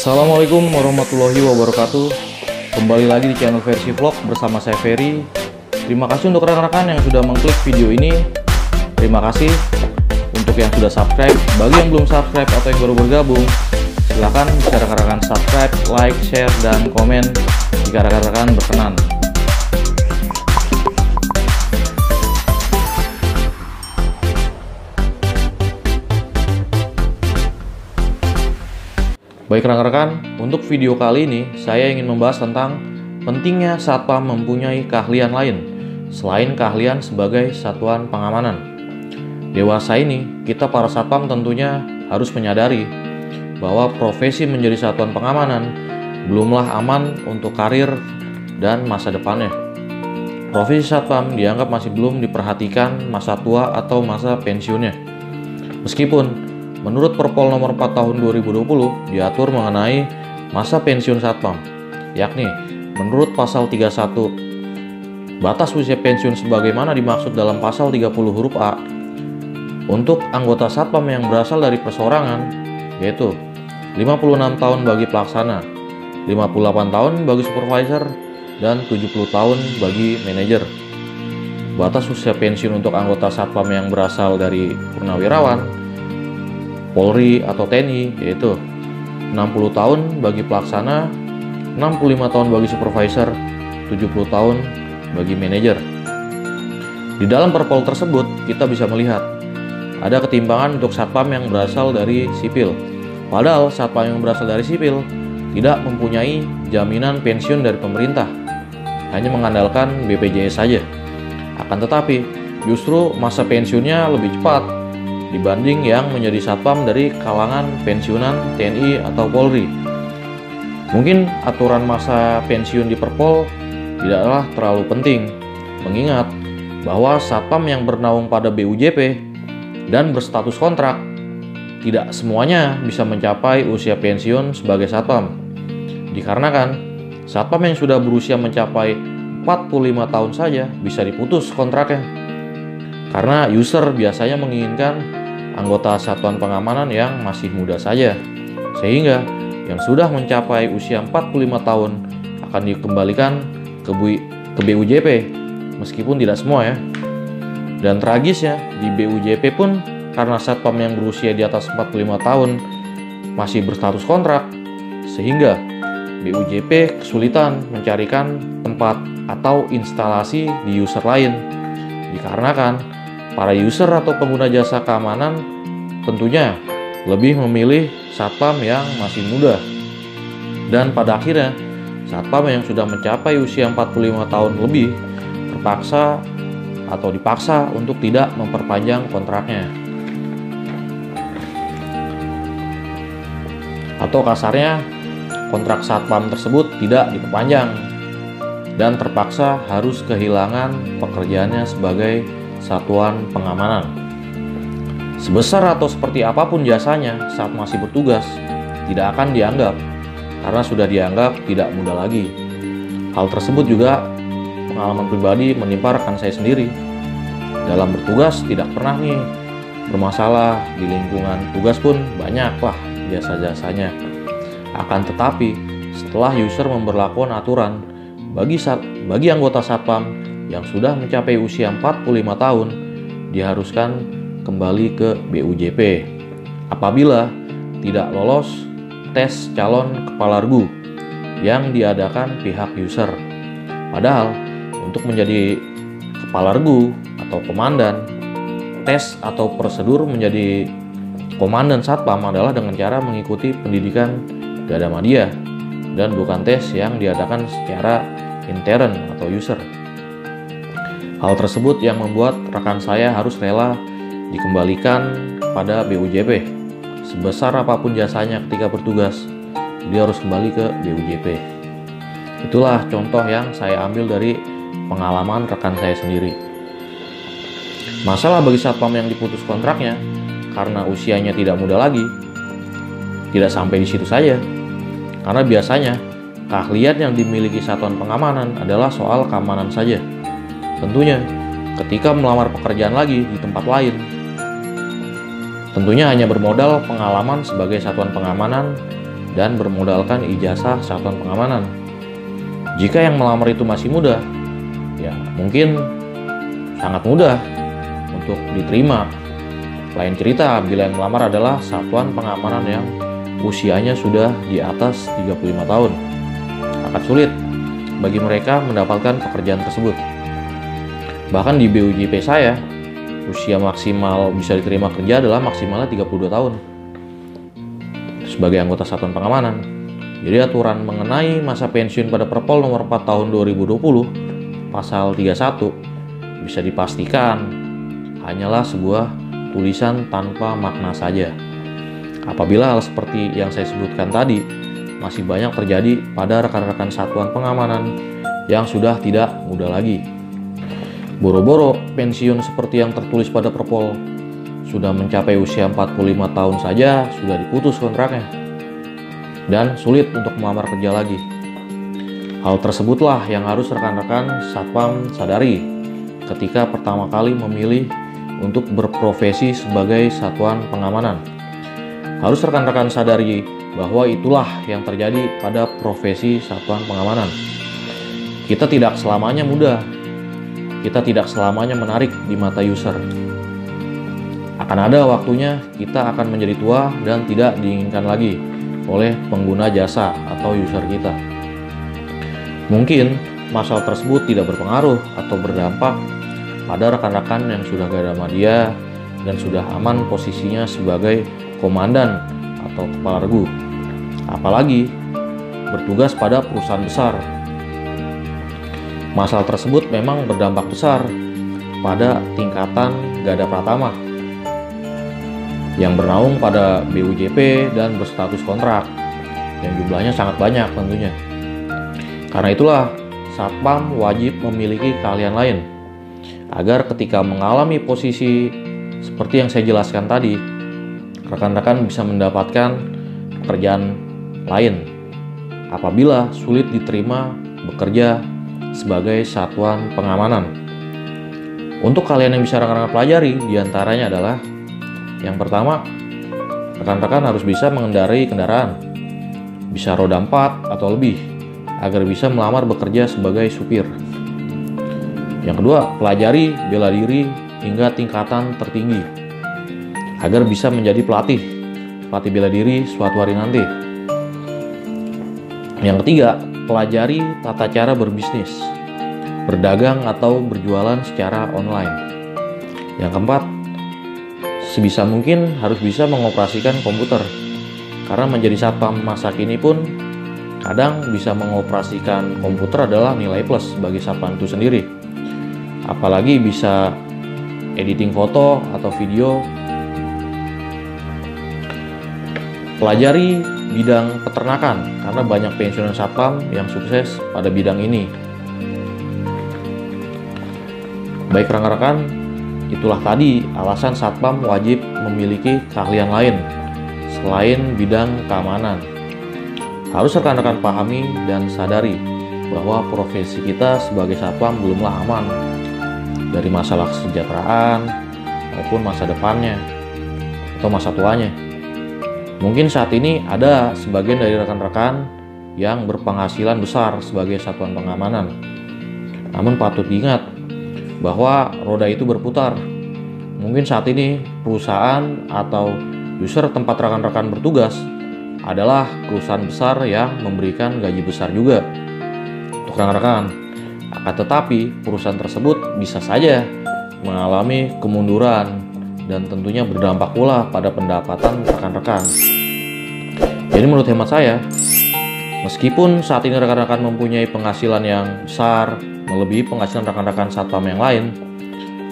Assalamualaikum warahmatullahi wabarakatuh. Kembali lagi di channel Versi Vlog bersama saya Ferry. Terima kasih untuk rekan-rekan yang sudah mengklik video ini. Terima kasih untuk yang sudah subscribe. Bagi yang belum subscribe atau yang baru bergabung, silakan bisa rekan-rekan subscribe, like, share, dan komen jika rekan-rekan berkenan. Baik rekan-rekan, untuk video kali ini saya ingin membahas tentang pentingnya satpam mempunyai keahlian lain selain keahlian sebagai satuan pengamanan. Dewasa ini, kita para satpam tentunya harus menyadari bahwa profesi menjadi satuan pengamanan belumlah aman untuk karir dan masa depannya. Profesi satpam dianggap masih belum diperhatikan masa tua atau masa pensiunnya. Meskipun menurut Perpol nomor 4 tahun 2020 diatur mengenai masa pensiun satpam, yakni menurut pasal 31 batas usia pensiun sebagaimana dimaksud dalam pasal 30 huruf A untuk anggota satpam yang berasal dari perseorangan yaitu 56 tahun bagi pelaksana, 58 tahun bagi supervisor, dan 70 tahun bagi manajer. Batas usia pensiun untuk anggota satpam yang berasal dari purnawirawan Polri atau TNI yaitu 60 tahun bagi pelaksana, 65 tahun bagi supervisor, 70 tahun bagi manajer. Di dalam perpol tersebut kita bisa melihat ada ketimpangan untuk satpam yang berasal dari sipil. Padahal satpam yang berasal dari sipil tidak mempunyai jaminan pensiun dari pemerintah, hanya mengandalkan BPJS saja. Akan tetapi justru masa pensiunnya lebih cepat dibanding yang menjadi satpam dari kalangan pensiunan TNI atau Polri. Mungkin aturan masa pensiun di Perpol tidaklah terlalu penting, mengingat bahwa satpam yang bernaung pada BUJP dan berstatus kontrak tidak semuanya bisa mencapai usia pensiun sebagai satpam. Dikarenakan satpam yang sudah berusia mencapai 45 tahun saja bisa diputus kontraknya, karena user biasanya menginginkan anggota satuan pengamanan yang masih muda saja, sehingga yang sudah mencapai usia 45 tahun akan dikembalikan ke BUJP, meskipun tidak semua ya. Dan tragisnya di BUJP pun karena satpam yang berusia di atas 45 tahun masih berstatus kontrak, sehingga BUJP kesulitan mencarikan tempat atau instalasi di user lain, dikarenakan para user atau pengguna jasa keamanan tentunya lebih memilih satpam yang masih muda. Dan pada akhirnya, satpam yang sudah mencapai usia 45 tahun lebih terpaksa atau dipaksa untuk tidak memperpanjang kontraknya. Atau kasarnya, kontrak satpam tersebut tidak diperpanjang dan terpaksa harus kehilangan pekerjaannya sebagai satuan pengamanan. Sebesar atau seperti apapun jasanya saat masih bertugas, tidak akan dianggap karena sudah dianggap tidak muda lagi. Hal tersebut juga pengalaman pribadi menimpa rekan saya sendiri. Dalam bertugas tidak pernah nih bermasalah, di lingkungan tugas pun banyaklah jasa-jasanya. Akan tetapi setelah user memberlakukan aturan bagi anggota satpam yang sudah mencapai usia 45 tahun diharuskan kembali ke BUJP apabila tidak lolos tes calon kepala regu yang diadakan pihak user. Padahal untuk menjadi kepala regu atau komandan, tes atau prosedur menjadi komandan satpam adalah dengan cara mengikuti pendidikan Gada Madya dan bukan tes yang diadakan secara intern atau user. Hal tersebut yang membuat rekan saya harus rela dikembalikan kepada BUJP. Sebesar apapun jasanya ketika bertugas, dia harus kembali ke BUJP. Itulah contoh yang saya ambil dari pengalaman rekan saya sendiri. Masalah bagi satpam yang diputus kontraknya karena usianya tidak muda lagi, tidak sampai di situ saja. Karena biasanya keahlian yang dimiliki satuan pengamanan adalah soal keamanan saja. Tentunya ketika melamar pekerjaan lagi di tempat lain, tentunya hanya bermodal pengalaman sebagai satuan pengamanan dan bermodalkan ijazah satuan pengamanan. Jika yang melamar itu masih muda, ya mungkin sangat mudah untuk diterima. Lain cerita bila yang melamar adalah satuan pengamanan yang usianya sudah di atas 35 tahun. Akan sulit bagi mereka mendapatkan pekerjaan tersebut. Bahkan di BUJP saya, usia maksimal bisa diterima kerja adalah maksimalnya 32 tahun sebagai anggota satuan pengamanan. Jadi aturan mengenai masa pensiun pada Perpol nomor 4 tahun 2020 pasal 31 bisa dipastikan hanyalah sebuah tulisan tanpa makna saja. Apabila hal seperti yang saya sebutkan tadi masih banyak terjadi pada rekan-rekan satuan pengamanan yang sudah tidak muda lagi. Boro-boro pensiun seperti yang tertulis pada Perpol, sudah mencapai usia 45 tahun saja sudah diputus kontraknya dan sulit untuk melamar kerja lagi. Hal tersebutlah yang harus rekan-rekan Satpam sadari ketika pertama kali memilih untuk berprofesi sebagai satuan pengamanan. Harus rekan-rekan sadari bahwa itulah yang terjadi pada profesi satuan pengamanan. Kita tidak selamanya muda, kita tidak selamanya menarik di mata user. Akan ada waktunya kita akan menjadi tua dan tidak diinginkan lagi oleh pengguna jasa atau user kita. Mungkin masalah tersebut tidak berpengaruh atau berdampak pada rekan-rekan yang sudah gak ada media dan sudah aman posisinya sebagai komandan atau kepala regu, apalagi bertugas pada perusahaan besar. Masalah tersebut memang berdampak besar pada tingkatan Gada Pratama yang bernaung pada BUJP dan berstatus kontrak yang jumlahnya sangat banyak tentunya. Karena itulah Satpam wajib memiliki keahlian lain agar ketika mengalami posisi seperti yang saya jelaskan tadi, rekan-rekan bisa mendapatkan pekerjaan lain apabila sulit diterima bekerja sebagai satuan pengamanan. Untuk kalian yang bisa rekan-rekan pelajari diantaranya adalah yang pertama, rekan-rekan harus bisa mengendarai kendaraan, bisa roda 4 atau lebih, agar bisa melamar bekerja sebagai supir. Yang kedua, pelajari bela diri hingga tingkatan tertinggi agar bisa menjadi pelatih bela diri suatu hari nanti. Yang ketiga, pelajari tata cara berbisnis, berdagang atau berjualan secara online. Yang keempat, sebisa mungkin harus bisa mengoperasikan komputer, karena menjadi satpam masa kini pun kadang bisa mengoperasikan komputer adalah nilai plus bagi satpam itu sendiri. Apalagi bisa editing foto atau video. Pelajari bidang peternakan karena banyak pensiunan satpam yang sukses pada bidang ini. Baik rekan-rekan, itulah tadi alasan satpam wajib memiliki keahlian lain selain bidang keamanan. Harus rekan-rekan pahami dan sadari bahwa profesi kita sebagai satpam belumlah aman dari masalah kesejahteraan maupun masa depannya atau masa tuanya. Mungkin saat ini ada sebagian dari rekan-rekan yang berpenghasilan besar sebagai satuan pengamanan. Namun patut diingat bahwa roda itu berputar. Mungkin saat ini perusahaan atau user tempat rekan-rekan bertugas adalah perusahaan besar yang memberikan gaji besar juga untuk rekan-rekan. Akan tetapi perusahaan tersebut bisa saja mengalami kemunduran dan tentunya berdampak pula pada pendapatan rekan-rekan. Jadi menurut hemat saya, meskipun saat ini rekan-rekan mempunyai penghasilan yang besar melebihi penghasilan rekan-rekan satpam yang lain,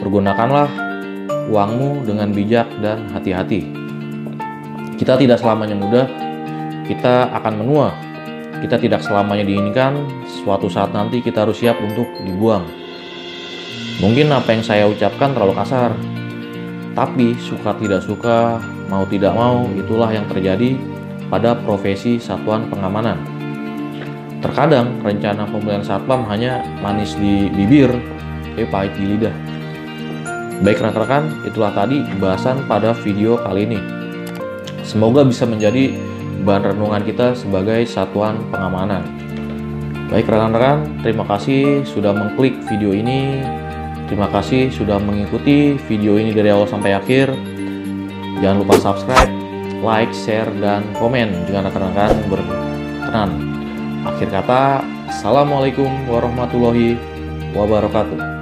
pergunakanlah uangmu dengan bijak dan hati-hati. Kita tidak selamanya muda, kita akan menua. Kita tidak selamanya diinginkan, suatu saat nanti kita harus siap untuk dibuang. Mungkin apa yang saya ucapkan terlalu kasar, tapi suka tidak suka, mau tidak mau, itulah yang terjadi pada profesi satuan pengamanan. Terkadang rencana pembelian satpam hanya manis di bibir, tapi pahit di lidah. Baik rekan-rekan, itulah tadi bahasan pada video kali ini. Semoga bisa menjadi bahan renungan kita sebagai satuan pengamanan. Baik rekan-rekan, terima kasih sudah mengklik video ini. Terima kasih sudah mengikuti video ini dari awal sampai akhir. Jangan lupa subscribe, like, share, dan komen jika rekan-rekan berkenan. Akhir kata, Assalamualaikum warahmatullahi wabarakatuh.